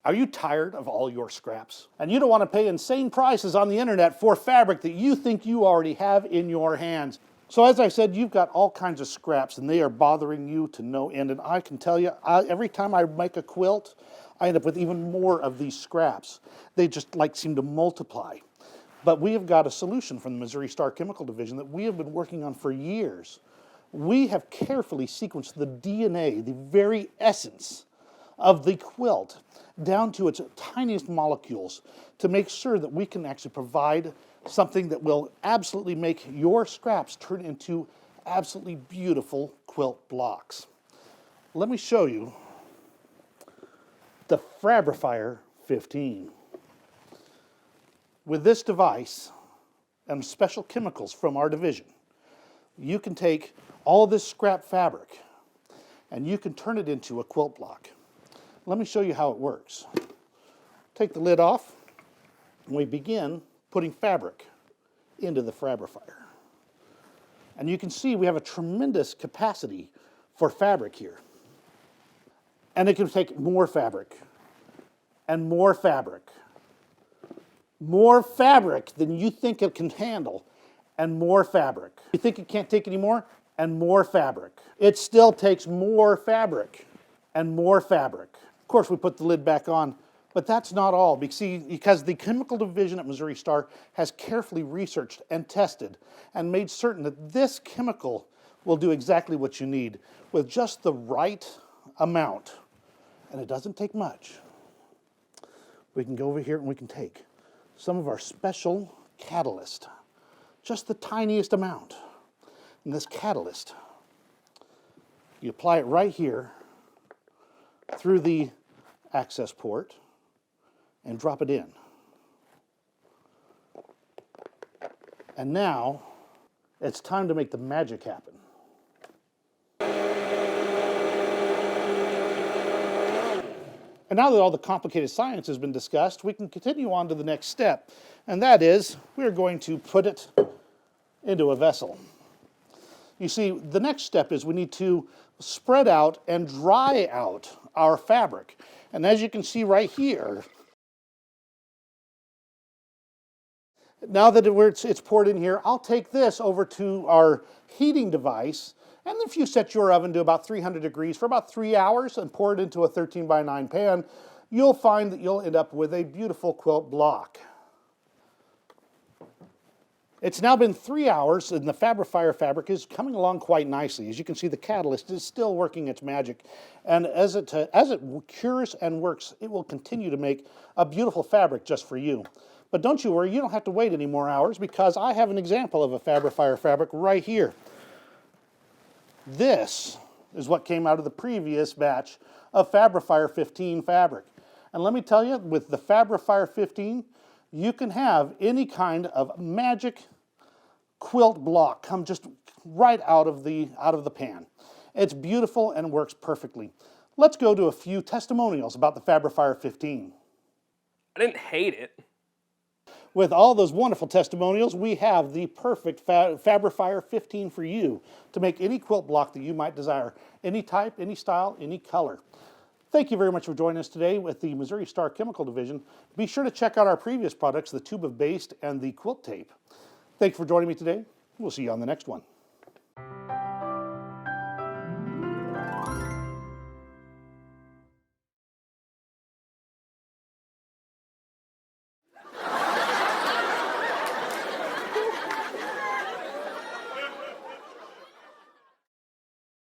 Are you tired of all your scraps? And you don't want to pay insane prices on the internet for fabric that you think you already have in your hands. So as I said, you've got all kinds of scraps and they are bothering you to no end. And I can tell you, every time I make a quilt, I end up with even more of these scraps. They just seem to multiply. But we have got a solution from the Missouri Star Chemical Division that we have been working on for years. We have carefully sequenced the DNA, the very essence of the quilt, down to its tiniest molecules to make sure that we can actually provide something that will absolutely make your scraps turn into absolutely beautiful quilt blocks. Let me show you the Fabrifier 15. With this device and special chemicals from our division, you can take all this scrap fabric and you can turn it into a quilt block. Let me show you how it works. Take the lid off, and we begin putting fabric into the Fabrifier. And you can see we have a tremendous capacity for fabric here. And it can take more fabric, and more fabric, more fabric than you think it can handle, and more fabric. You think it can't take any more? And more fabric. It still takes more fabric, and more fabric. Of course, we put the lid back on, but that's not all. Because the chemical division at Missouri Star has carefully researched and tested and made certain that this chemical will do exactly what you need with just the right amount. And it doesn't take much. We can go over here and we can take some of our special catalyst, just the tiniest amount. And this catalyst, you apply it right here through the access port and drop it in. And now it's time to make the magic happen. And now that all the complicated science has been discussed, we can continue on to the next step, and that is we're going to put it into a vessel. You see, the next step is we need to spread out and dry out our fabric. And as you can see right here, now that it's poured in here, I'll take this over to our heating device, and if you set your oven to about 300 degrees for about 3 hours and pour it into a 13x9 pan, you'll find that you'll end up with a beautiful quilt block. It's now been 3 hours and the Fabrifier fabric is coming along quite nicely. As you can see, the catalyst is still working its magic. And as it cures and works, it will continue to make a beautiful fabric just for you. But don't you worry, you don't have to wait any more hours because I have an example of a Fabrifier fabric right here. This is what came out of the previous batch of Fabrifier 15 fabric. And let me tell you, with the Fabrifier 15, you can have any kind of magic quilt block come just right out of the pan. It's beautiful and works perfectly. Let's go to a few testimonials about the Fabrifier 15. I didn't hate it. With all those wonderful testimonials, we have the perfect Fabrifier 15 for you to make any quilt block that you might desire. Any type, any style, any color. Thank you very much for joining us today with the Missouri Star Chemical Division. Be sure to check out our previous products, the tube of baste and the quilt tape. Thank you for joining me today. We'll see you on the next one.